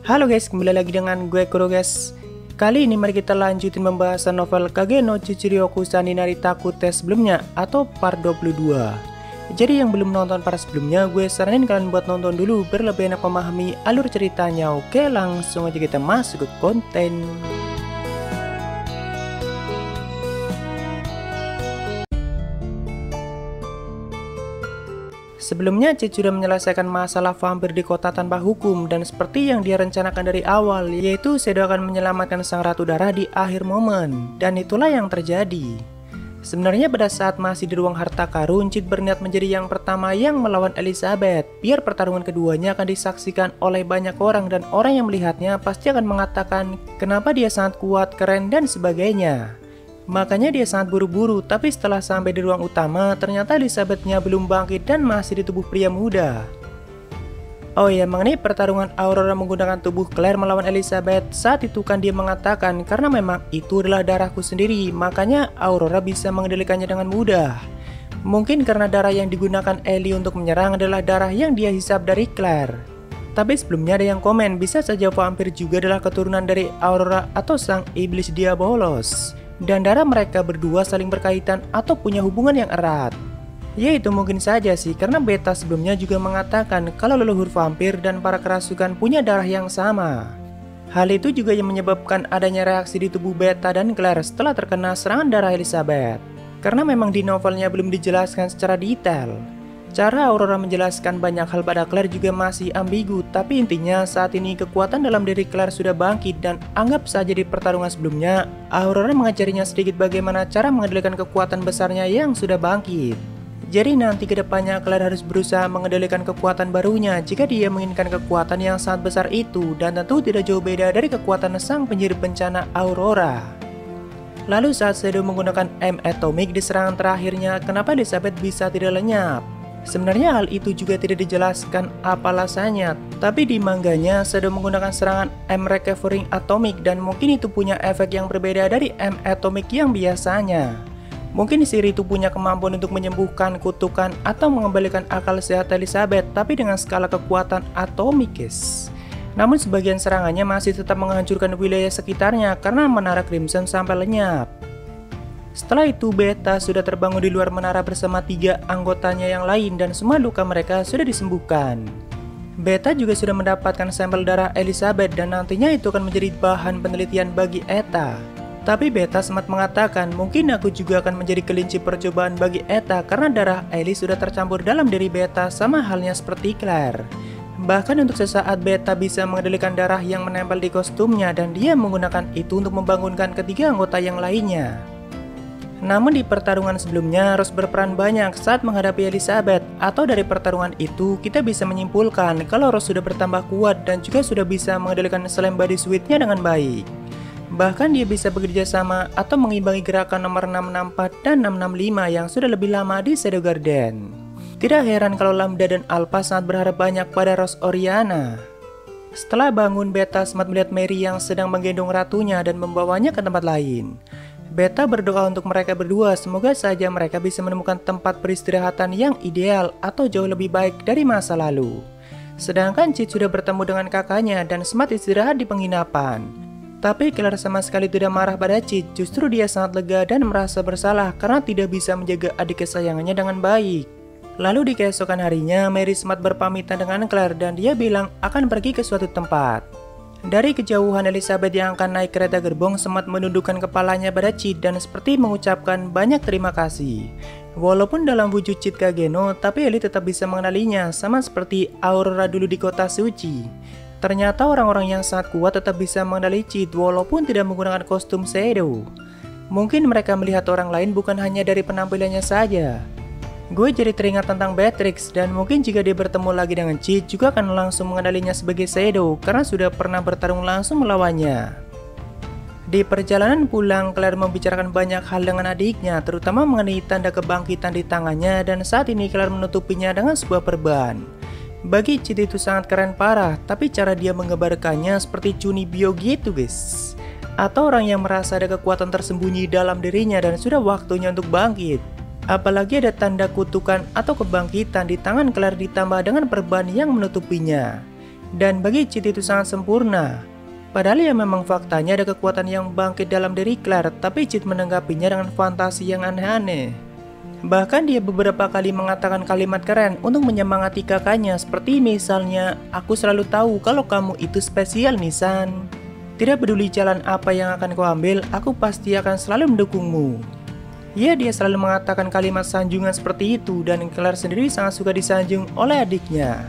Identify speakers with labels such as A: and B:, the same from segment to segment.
A: Halo guys, kembali lagi dengan gue Kuro guys. Kali ini mari kita lanjutin pembahasan novel Kage no Chichiryoku Sanni Narita Kute sebelumnya atau part 22. Jadi yang belum nonton part sebelumnya, gue saranin kalian buat nonton dulu biar lebih enak memahami alur ceritanya. Oke, langsung aja kita masuk ke konten. Sebelumnya, Cid sudah menyelesaikan masalah vampir di kota tanpa hukum dan seperti yang dia rencanakan dari awal, yaitu Shadow akan menyelamatkan sang Ratu Darah di akhir momen, dan itulah yang terjadi. Sebenarnya pada saat masih di ruang harta karun, Cid berniat menjadi yang pertama yang melawan Elizabeth, biar pertarungan keduanya akan disaksikan oleh banyak orang dan orang yang melihatnya pasti akan mengatakan kenapa dia sangat kuat, keren, dan sebagainya. Makanya dia sangat buru-buru, tapi setelah sampai di ruang utama, ternyata Elizabethnya belum bangkit dan masih di tubuh pria muda. Oh ya, mengenai pertarungan Aurora menggunakan tubuh Claire melawan Elizabeth, saat itu kan dia mengatakan karena memang itu adalah darahku sendiri, makanya Aurora bisa mengendalikannya dengan mudah. Mungkin karena darah yang digunakan Ellie untuk menyerang adalah darah yang dia hisap dari Claire. Tapi sebelumnya ada yang komen, bisa saja vampir juga adalah keturunan dari Aurora atau sang iblis Diabolos. Dan darah mereka berdua saling berkaitan atau punya hubungan yang erat. Ya itu mungkin saja sih, karena Beta sebelumnya juga mengatakan kalau leluhur vampir dan para kerasukan punya darah yang sama. Hal itu juga yang menyebabkan adanya reaksi di tubuh Beta dan Claire setelah terkena serangan darah Elizabeth. Karena memang di novelnya belum dijelaskan secara detail. Cara Aurora menjelaskan banyak hal pada Claire juga masih ambigu, tapi intinya saat ini kekuatan dalam diri Claire sudah bangkit dan anggap saja di pertarungan sebelumnya, Aurora mengajarinya sedikit bagaimana cara mengendalikan kekuatan besarnya yang sudah bangkit. Jadi nanti kedepannya Claire harus berusaha mengendalikan kekuatan barunya jika dia menginginkan kekuatan yang sangat besar itu, dan tentu tidak jauh beda dari kekuatan sang penyihir bencana Aurora. Lalu saat Shadow menggunakan M Atomic di serangan terakhirnya, kenapa Elizabeth bisa tidak lenyap? Sebenarnya hal itu juga tidak dijelaskan apa alasannya, tapi di mangganya Shadow menggunakan serangan M Recovering Atomic dan mungkin itu punya efek yang berbeda dari M Atomic yang biasanya. Mungkin sihir itu punya kemampuan untuk menyembuhkan kutukan atau mengembalikan akal sehat Elizabeth, tapi dengan skala kekuatan atomikis. Namun sebagian serangannya masih tetap menghancurkan wilayah sekitarnya karena menara Crimson sampai lenyap. Setelah itu Beta sudah terbangun di luar menara bersama 3 anggotanya yang lain dan semua luka mereka sudah disembuhkan. Beta juga sudah mendapatkan sampel darah Elizabeth dan nantinya itu akan menjadi bahan penelitian bagi Eta. Tapi Beta sempat mengatakan mungkin aku juga akan menjadi kelinci percobaan bagi Eta karena darah Ellie sudah tercampur dalam diri Beta sama halnya seperti Claire. Bahkan untuk sesaat Beta bisa mengendalikan darah yang menempel di kostumnya dan dia menggunakan itu untuk membangunkan ketiga anggota yang lainnya. Namun di pertarungan sebelumnya Rose berperan banyak saat menghadapi Elizabeth, atau dari pertarungan itu kita bisa menyimpulkan kalau Rose sudah bertambah kuat dan juga sudah bisa mengendalikan slam body suite-nya dengan baik. Bahkan dia bisa bekerja sama atau mengimbangi gerakan nomor 664 dan 665 yang sudah lebih lama di Shadow Garden. Tidak heran kalau Lambda dan Alpha sangat berharap banyak pada Rose Oriana. Setelah bangun, Beta sempat melihat Mary yang sedang menggendong ratunya dan membawanya ke tempat lain. Beta berdoa untuk mereka berdua, semoga saja mereka bisa menemukan tempat peristirahatan yang ideal atau jauh lebih baik dari masa lalu. Sedangkan Cid sudah bertemu dengan kakaknya dan sempat istirahat di penginapan. Tapi Claire sama sekali tidak marah pada Cid, justru dia sangat lega dan merasa bersalah karena tidak bisa menjaga adik kesayangannya dengan baik. Lalu di keesokan harinya, Mary sempat berpamitan dengan Claire dan dia bilang akan pergi ke suatu tempat. Dari kejauhan Elizabeth yang akan naik kereta gerbong sempat menundukkan kepalanya pada Cid dan seperti mengucapkan banyak terima kasih. Walaupun dalam wujud Cid Kageno, tapi Ellie tetap bisa mengenalinya sama seperti Aurora dulu di kota suci. Ternyata orang-orang yang sangat kuat tetap bisa mengenali Cid walaupun tidak menggunakan kostum Shadow. Mungkin mereka melihat orang lain bukan hanya dari penampilannya saja. Gue jadi teringat tentang Beatrix dan mungkin jika dia bertemu lagi dengan Cid juga akan langsung mengenalinya sebagai Shadow karena sudah pernah bertarung langsung melawannya. Di perjalanan pulang, Claire membicarakan banyak hal dengan adiknya, terutama mengenai tanda kebangkitan di tangannya, dan saat ini Claire menutupinya dengan sebuah perban. Bagi Cid itu sangat keren parah, tapi cara dia mengebarkannya seperti Chunibyo gitu guys. Atau orang yang merasa ada kekuatan tersembunyi dalam dirinya dan sudah waktunya untuk bangkit. Apalagi ada tanda kutukan atau kebangkitan di tangan Claire ditambah dengan perban yang menutupinya. Dan bagi Cheat itu sangat sempurna. Padahal ya memang faktanya ada kekuatan yang bangkit dalam diri Claire, tapi Cheat menanggapinya dengan fantasi yang aneh-aneh. Bahkan dia beberapa kali mengatakan kalimat keren untuk menyemangati kakaknya, seperti misalnya, "Aku selalu tahu kalau kamu itu spesial, Nissan. Tidak peduli jalan apa yang akan kau ambil, aku pasti akan selalu mendukungmu." Ya, dia selalu mengatakan kalimat sanjungan seperti itu, dan Claire sendiri sangat suka disanjung oleh adiknya.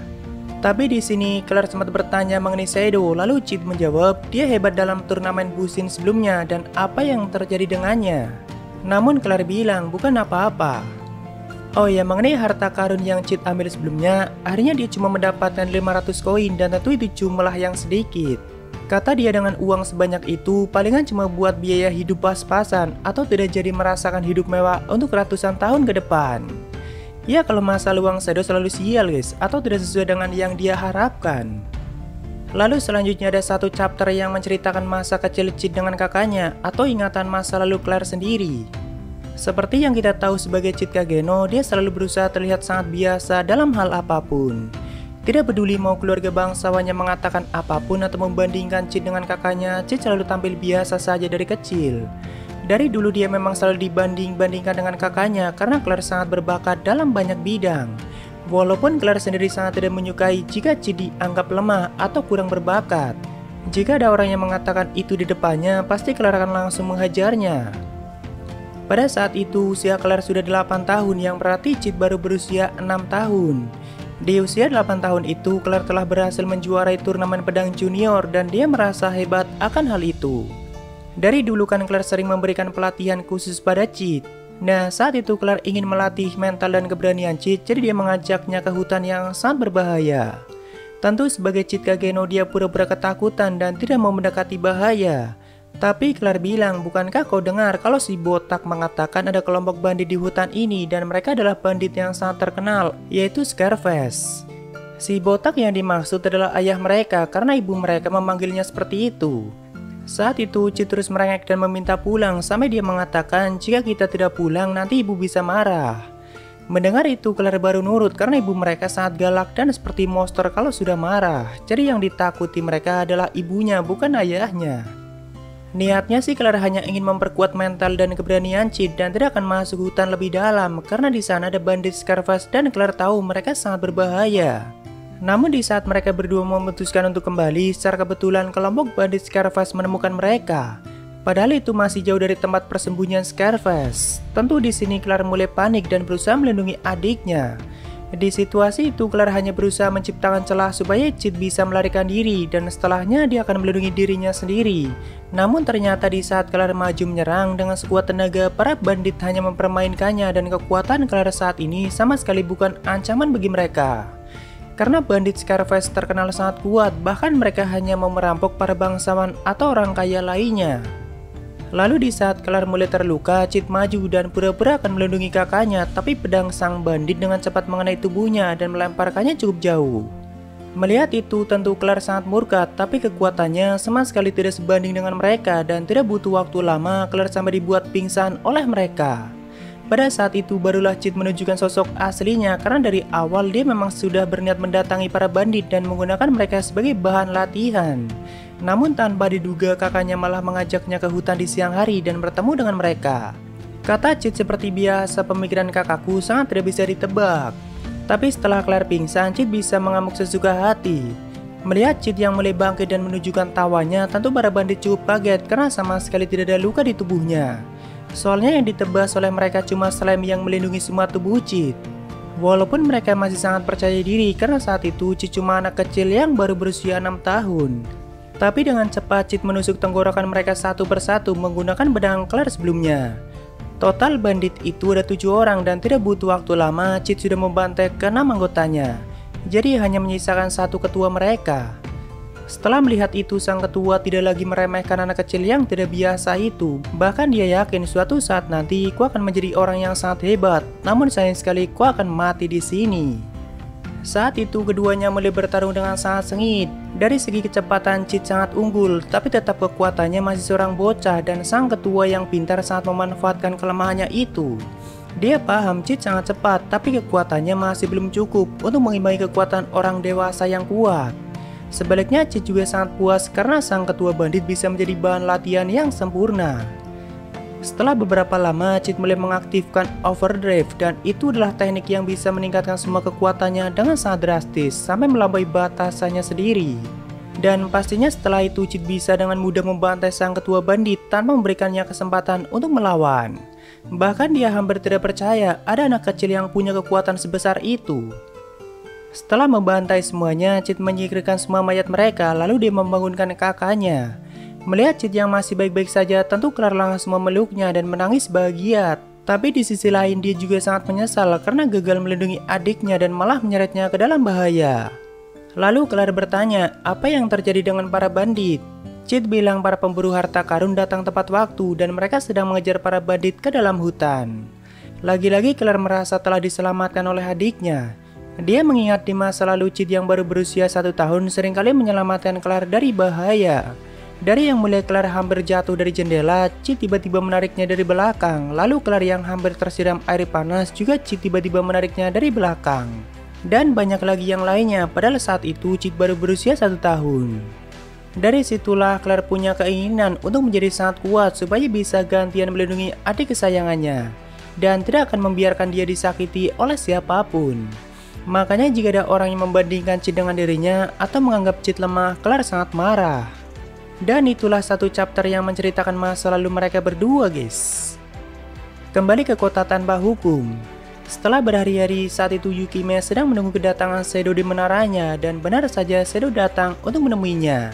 A: Tapi di sini Claire sempat bertanya mengenai Shadow, lalu Cheat menjawab dia hebat dalam turnamen Busin sebelumnya dan apa yang terjadi dengannya. Namun Claire bilang bukan apa-apa. Oh ya, mengenai harta karun yang Cheat ambil sebelumnya, akhirnya dia cuma mendapatkan 500 koin dan tentu itu jumlah yang sedikit. Kata dia dengan uang sebanyak itu palingan cuma buat biaya hidup pas-pasan atau tidak jadi merasakan hidup mewah untuk ratusan tahun ke depan. Ya, kalau masalah uang Shadow selalu sial guys, atau tidak sesuai dengan yang dia harapkan. Lalu selanjutnya ada satu chapter yang menceritakan masa kecil Cheat dengan kakaknya atau ingatan masa lalu Claire sendiri. Seperti yang kita tahu sebagai Cheat Kageno, dia selalu berusaha terlihat sangat biasa dalam hal apapun. Tidak peduli mau keluarga bangsawannya mengatakan apapun atau membandingkan Cheat dengan kakaknya, Cheat selalu tampil biasa saja dari kecil. Dari dulu dia memang selalu dibanding-bandingkan dengan kakaknya karena Claire sangat berbakat dalam banyak bidang. Walaupun Claire sendiri sangat tidak menyukai jika Cheat dianggap lemah atau kurang berbakat. Jika ada orang yang mengatakan itu di depannya, pasti Claire akan langsung menghajarnya. Pada saat itu usia Claire sudah 8 tahun yang berarti Cheat baru berusia 6 tahun. Di usia 8 tahun itu Claire telah berhasil menjuarai turnamen pedang junior dan dia merasa hebat akan hal itu. Dari dulu kan Claire sering memberikan pelatihan khusus pada Cheat. Nah, saat itu Claire ingin melatih mental dan keberanian Cheat, jadi dia mengajaknya ke hutan yang sangat berbahaya. Tentu sebagai Cheat Kageno dia pura-pura ketakutan dan tidak mau mendekati bahaya. Tapi Claire bilang, bukankah kau dengar kalau si botak mengatakan ada kelompok bandit di hutan ini dan mereka adalah bandit yang sangat terkenal, yaitu Scarface. Si botak yang dimaksud adalah ayah mereka karena ibu mereka memanggilnya seperti itu. Saat itu Cheat terus merengek dan meminta pulang sampai dia mengatakan jika kita tidak pulang nanti ibu bisa marah. Mendengar itu Claire baru nurut karena ibu mereka sangat galak dan seperti monster kalau sudah marah. Jadi yang ditakuti mereka adalah ibunya bukan ayahnya. Niatnya sih Claire hanya ingin memperkuat mental dan keberanian Cheat dan tidak akan masuk hutan lebih dalam karena di sana ada bandit Scarface dan Claire tahu mereka sangat berbahaya. Namun di saat mereka berdua memutuskan untuk kembali, secara kebetulan kelompok bandit Scarface menemukan mereka. Padahal itu masih jauh dari tempat persembunyian Scarface. Tentu di sini Claire mulai panik dan berusaha melindungi adiknya. Di situasi itu Claire hanya berusaha menciptakan celah supaya Cheat bisa melarikan diri dan setelahnya dia akan melindungi dirinya sendiri. Namun ternyata di saat Claire maju menyerang dengan sekuat tenaga, para bandit hanya mempermainkannya dan kekuatan Claire saat ini sama sekali bukan ancaman bagi mereka. Karena bandit Scarface terkenal sangat kuat, bahkan mereka hanya mau merampok para bangsawan atau orang kaya lainnya. Lalu di saat Claire mulai terluka, Cheat maju dan pura-pura akan melindungi kakaknya, tapi pedang sang bandit dengan cepat mengenai tubuhnya dan melemparkannya cukup jauh. Melihat itu tentu Claire sangat murka, tapi kekuatannya sama sekali tidak sebanding dengan mereka dan tidak butuh waktu lama Claire sampai dibuat pingsan oleh mereka. Pada saat itu barulah Cheat menunjukkan sosok aslinya karena dari awal dia memang sudah berniat mendatangi para bandit dan menggunakan mereka sebagai bahan latihan. Namun tanpa diduga kakaknya malah mengajaknya ke hutan di siang hari dan bertemu dengan mereka. Kata Cheat seperti biasa pemikiran kakakku sangat tidak bisa ditebak. Tapi setelah Claire pingsan, Cheat bisa mengamuk sesuka hati. Melihat Cheat yang mulai bangkit dan menunjukkan tawanya, tentu para bandit cukup kaget karena sama sekali tidak ada luka di tubuhnya. Soalnya yang ditebas oleh mereka cuma slime yang melindungi semua tubuh Cheat. Walaupun mereka masih sangat percaya diri karena saat itu Cheat cuma anak kecil yang baru berusia 6 tahun. Tapi dengan cepat Cheat menusuk tenggorokan mereka satu persatu menggunakan pedang Claire sebelumnya. Total bandit itu ada 7 orang dan tidak butuh waktu lama Cheat sudah membantai ke 6 anggotanya. Jadi hanya menyisakan satu ketua mereka. Setelah melihat itu, sang ketua tidak lagi meremehkan anak kecil yang tidak biasa itu. Bahkan dia yakin suatu saat nanti ku akan menjadi orang yang sangat hebat. Namun sayang sekali ku akan mati di sini. Saat itu keduanya mulai bertarung dengan sangat sengit. Dari segi kecepatan Cheat sangat unggul, tapi tetap kekuatannya masih seorang bocah dan sang ketua yang pintar sangat memanfaatkan kelemahannya itu. Dia paham Cheat sangat cepat, tapi kekuatannya masih belum cukup untuk mengimbangi kekuatan orang dewasa yang kuat. Sebaliknya, Chit juga sangat puas karena sang ketua bandit bisa menjadi bahan latihan yang sempurna. Setelah beberapa lama, Chit mulai mengaktifkan overdrive, dan itu adalah teknik yang bisa meningkatkan semua kekuatannya dengan sangat drastis sampai melampaui batasannya sendiri. Dan pastinya setelah itu Chit bisa dengan mudah membantai sang ketua bandit tanpa memberikannya kesempatan untuk melawan. Bahkan dia hampir tidak percaya ada anak kecil yang punya kekuatan sebesar itu. Setelah membantai semuanya, Chit menyingkirkan semua mayat mereka, lalu dia membangunkan kakaknya. Melihat Chit yang masih baik-baik saja, tentu Claire langsung memeluknya dan menangis bahagia. Tapi di sisi lain dia juga sangat menyesal karena gagal melindungi adiknya dan malah menyeretnya ke dalam bahaya. Lalu Claire bertanya, apa yang terjadi dengan para bandit? Chit bilang para pemburu harta karun datang tepat waktu dan mereka sedang mengejar para bandit ke dalam hutan. Lagi-lagi Claire merasa telah diselamatkan oleh adiknya. Dia mengingat di masa lalu Chit yang baru berusia 1 tahun seringkali menyelamatkan Claire dari bahaya. Dari yang mulai Claire hampir jatuh dari jendela, Chit tiba-tiba menariknya dari belakang. Lalu Claire yang hampir tersiram air panas juga Chit tiba-tiba menariknya dari belakang. Dan banyak lagi yang lainnya, padahal saat itu Chit baru berusia 1 tahun. Dari situlah Claire punya keinginan untuk menjadi sangat kuat supaya bisa gantian melindungi adik kesayangannya. Dan tidak akan membiarkan dia disakiti oleh siapapun. Makanya jika ada orang yang membandingkan Chit dengan dirinya atau menganggap Chit lemah, Claire sangat marah. Dan itulah satu chapter yang menceritakan masa lalu mereka berdua, guys. Kembali ke kota tanpa hukum. Setelah berhari-hari, saat itu Yukime sedang menunggu kedatangan Shadow di menaranya, dan benar saja Shadow datang untuk menemuinya.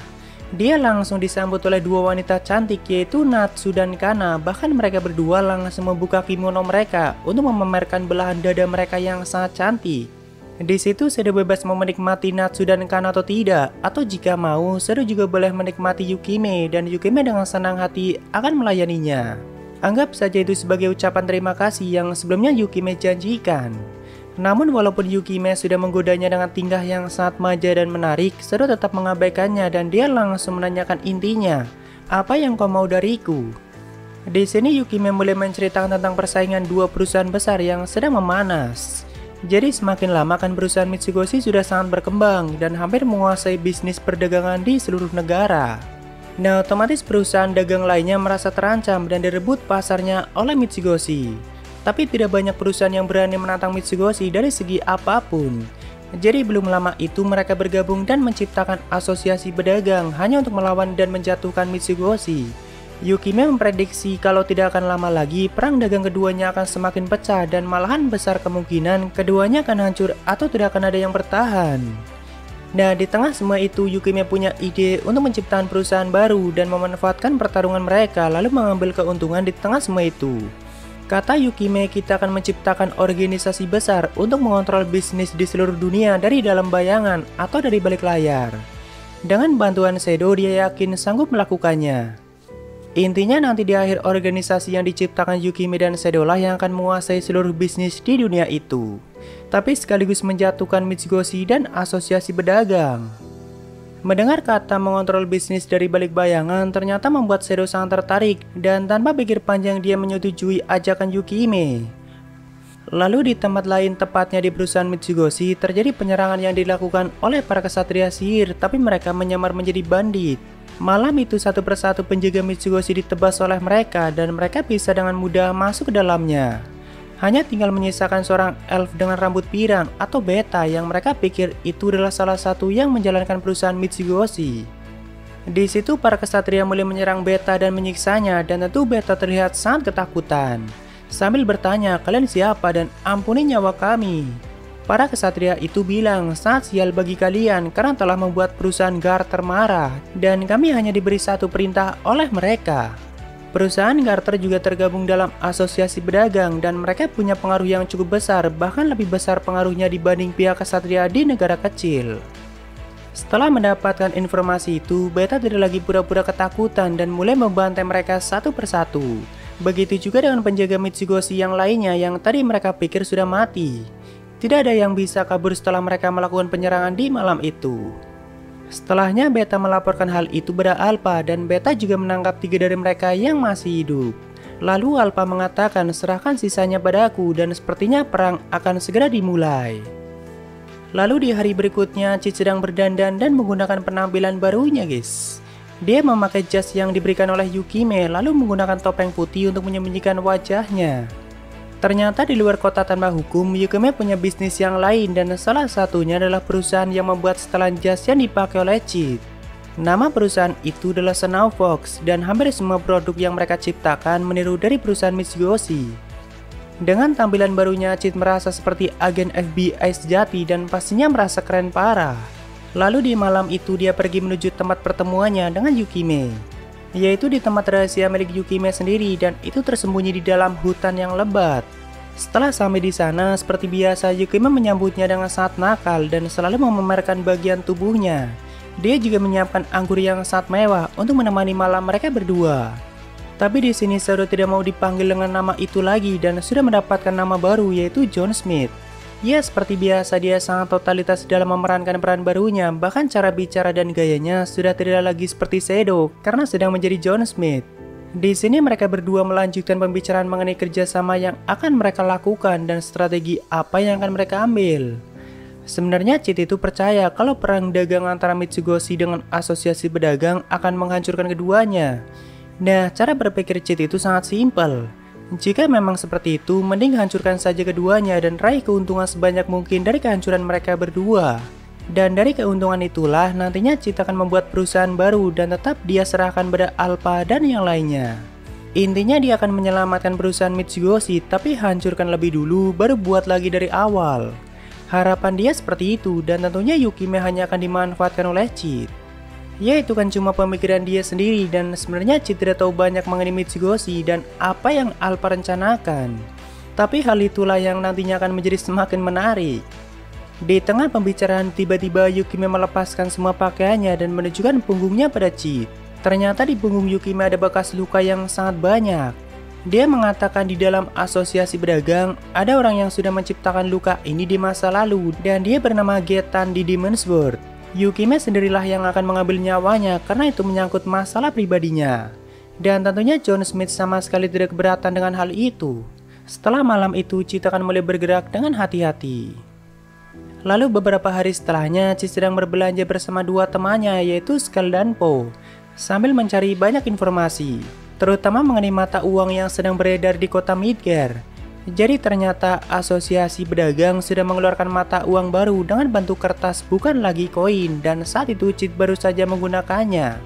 A: Dia langsung disambut oleh dua wanita cantik, yaitu Natsu dan Kana. Bahkan mereka berdua langsung membuka kimono mereka untuk memamerkan belahan dada mereka yang sangat cantik. Di situ Shadow bebas mau menikmati Natsu dan Kana atau tidak, atau jika mau, Shadow juga boleh menikmati Yukime, dan Yukime dengan senang hati akan melayaninya. Anggap saja itu sebagai ucapan terima kasih yang sebelumnya Yukime janjikan. Namun walaupun Yukime sudah menggodanya dengan tingkah yang sangat manja dan menarik, Shadow tetap mengabaikannya dan dia langsung menanyakan intinya, apa yang kau mau dariku? Di sini Yukime mulai menceritakan tentang persaingan dua perusahaan besar yang sedang memanas. Jadi semakin lama kan perusahaan Mitsugoshi sudah sangat berkembang dan hampir menguasai bisnis perdagangan di seluruh negara. Nah, otomatis perusahaan dagang lainnya merasa terancam dan direbut pasarnya oleh Mitsugoshi. Tapi tidak banyak perusahaan yang berani menantang Mitsugoshi dari segi apapun. Jadi belum lama itu mereka bergabung dan menciptakan asosiasi pedagang hanya untuk melawan dan menjatuhkan Mitsugoshi. Yukime memprediksi kalau tidak akan lama lagi perang dagang keduanya akan semakin pecah dan malahan besar kemungkinan keduanya akan hancur atau tidak akan ada yang bertahan. Nah, di tengah semua itu Yukime punya ide untuk menciptakan perusahaan baru dan memanfaatkan pertarungan mereka lalu mengambil keuntungan di tengah semua itu. Kata Yukime, kita akan menciptakan organisasi besar untuk mengontrol bisnis di seluruh dunia dari dalam bayangan atau dari balik layar. Dengan bantuan Shadow, dia yakin sanggup melakukannya. Intinya nanti di akhir organisasi yang diciptakan Yukime dan Shadow lah yang akan menguasai seluruh bisnis di dunia itu. Tapi sekaligus menjatuhkan Mitsugoshi dan asosiasi pedagang. Mendengar kata mengontrol bisnis dari balik bayangan ternyata membuat Shadow sangat tertarik dan tanpa pikir panjang dia menyetujui ajakan Yukime. Lalu di tempat lain, tepatnya di perusahaan Mitsugoshi, terjadi penyerangan yang dilakukan oleh para kesatria sihir tapi mereka menyamar menjadi bandit. Malam itu satu persatu penjaga Mitsugoshi ditebas oleh mereka dan mereka bisa dengan mudah masuk ke dalamnya. Hanya tinggal menyisakan seorang elf dengan rambut pirang atau Beta yang mereka pikir itu adalah salah satu yang menjalankan perusahaan Mitsugoshi. Di situ para kesatria mulai menyerang Beta dan menyiksanya dan tentu Beta terlihat sangat ketakutan. Sambil bertanya, kalian siapa dan ampuni nyawa kami. Para kesatria itu bilang, sangat sial bagi kalian karena telah membuat perusahaan Garter marah dan kami hanya diberi satu perintah oleh mereka. Perusahaan Garter juga tergabung dalam asosiasi pedagang dan mereka punya pengaruh yang cukup besar, bahkan lebih besar pengaruhnya dibanding pihak kesatria di negara kecil. Setelah mendapatkan informasi itu, Beta tidak lagi pura-pura ketakutan dan mulai membantai mereka satu persatu. Begitu juga dengan penjaga Mitsugoshi yang lainnya yang tadi mereka pikir sudah mati. Tidak ada yang bisa kabur setelah mereka melakukan penyerangan di malam itu. Setelahnya Beta melaporkan hal itu pada Alpha dan Beta juga menangkap 3 dari mereka yang masih hidup. Lalu Alpha mengatakan serahkan sisanya padaku dan sepertinya perang akan segera dimulai. Lalu di hari berikutnya, Cheat sedang berdandan dan menggunakan penampilan barunya guys. Dia memakai jas yang diberikan oleh Yukime, lalu menggunakan topeng putih untuk menyembunyikan wajahnya. Ternyata di luar kota tanpa hukum, Yukime punya bisnis yang lain dan salah satunya adalah perusahaan yang membuat setelan jas yang dipakai oleh Cheat. Nama perusahaan itu adalah Snow Fox dan hampir semua produk yang mereka ciptakan meniru dari perusahaan Mitsugoshi. Dengan tampilan barunya, Cheat merasa seperti agen FBI sejati dan pastinya merasa keren parah. Lalu di malam itu dia pergi menuju tempat pertemuannya dengan Yukime, yaitu di tempat rahasia milik Yukime sendiri dan itu tersembunyi di dalam hutan yang lebat. Setelah sampai di sana, seperti biasa Yukime menyambutnya dengan sangat nakal dan selalu memamerkan bagian tubuhnya. Dia juga menyiapkan anggur yang sangat mewah untuk menemani malam mereka berdua. Tapi di sini Shadow tidak mau dipanggil dengan nama itu lagi dan sudah mendapatkan nama baru yaitu John Smith. Ya, seperti biasa dia sangat totalitas dalam memerankan peran barunya, bahkan cara bicara dan gayanya sudah tidak lagi seperti Shadow karena sedang menjadi John Smith. Di sini mereka berdua melanjutkan pembicaraan mengenai kerjasama yang akan mereka lakukan dan strategi apa yang akan mereka ambil. Sebenarnya Cheat itu percaya kalau perang dagang antara Mitsugoshi dengan asosiasi pedagang akan menghancurkan keduanya. Nah, cara berpikir Cheat itu sangat simpel. Jika memang seperti itu, mending hancurkan saja keduanya dan raih keuntungan sebanyak mungkin dari kehancuran mereka berdua. Dan dari keuntungan itulah nantinya Cheat akan membuat perusahaan baru dan tetap dia serahkan pada Alpha dan yang lainnya. Intinya dia akan menyelamatkan perusahaan Mitsugoshi tapi hancurkan lebih dulu baru buat lagi dari awal. Harapan dia seperti itu dan tentunya Yukime hanya akan dimanfaatkan oleh Cheat. Ya, itu kan cuma pemikiran dia sendiri dan sebenarnya Cheat tidak tahu banyak mengenai Mitsugoshi dan apa yang Alpha rencanakan. Tapi hal itulah yang nantinya akan menjadi semakin menarik. Di tengah pembicaraan tiba-tiba Yukime melepaskan semua pakaiannya dan menunjukkan punggungnya pada Cheat. Ternyata di punggung Yukime ada bekas luka yang sangat banyak. Dia mengatakan di dalam asosiasi pedagang ada orang yang sudah menciptakan luka ini di masa lalu dan dia bernama Getan di Demon's World. Yukime sendirilah yang akan mengambil nyawanya karena itu menyangkut masalah pribadinya. Dan tentunya John Smith sama sekali tidak keberatan dengan hal itu. Setelah malam itu, Cheat akan mulai bergerak dengan hati-hati. Lalu beberapa hari setelahnya, Cheat sedang berbelanja bersama dua temannya yaitu Skull dan Po, sambil mencari banyak informasi, terutama mengenai mata uang yang sedang beredar di kota Midgar. Jadi ternyata asosiasi pedagang sudah mengeluarkan mata uang baru dengan bentuk kertas bukan lagi koin dan saat itu Cheat baru saja menggunakannya.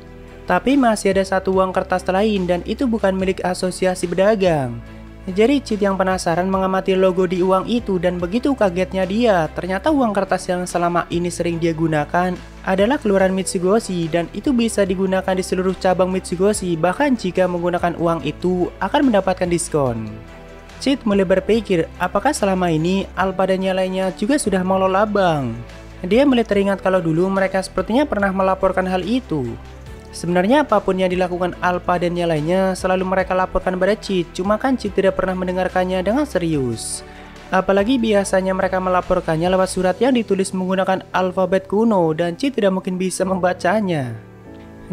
A: Tapi masih ada satu uang kertas lain dan itu bukan milik asosiasi pedagang. Jadi Cheat yang penasaran mengamati logo di uang itu dan begitu kagetnya dia, ternyata uang kertas yang selama ini sering dia gunakan adalah keluaran Mitsugoshi dan itu bisa digunakan di seluruh cabang Mitsugoshi, bahkan jika menggunakan uang itu akan mendapatkan diskon. Cheat mulai berpikir apakah selama ini Alpha dan yang lainnya juga sudah mengelola bank. Dia mulai teringat kalau dulu mereka sepertinya pernah melaporkan hal itu. Sebenarnya apapun yang dilakukan Alpha dan yang lainnya selalu mereka laporkan pada Cheat, cuma kan Cheat tidak pernah mendengarkannya dengan serius. Apalagi biasanya mereka melaporkannya lewat surat yang ditulis menggunakan alfabet kuno dan Cheat tidak mungkin bisa membacanya.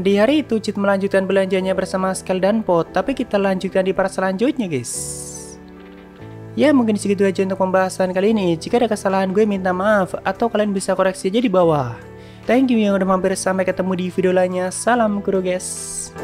A: Di hari itu Cheat melanjutkan belanjanya bersama Skull dan Po, tapi kita lanjutkan di part selanjutnya guys. Ya, mungkin segitu aja untuk pembahasan kali ini. Jika ada kesalahan gue minta maaf atau kalian bisa koreksi aja di bawah. Thank you yang udah mampir, sampai ketemu di video lainnya. Salam Kuro guys.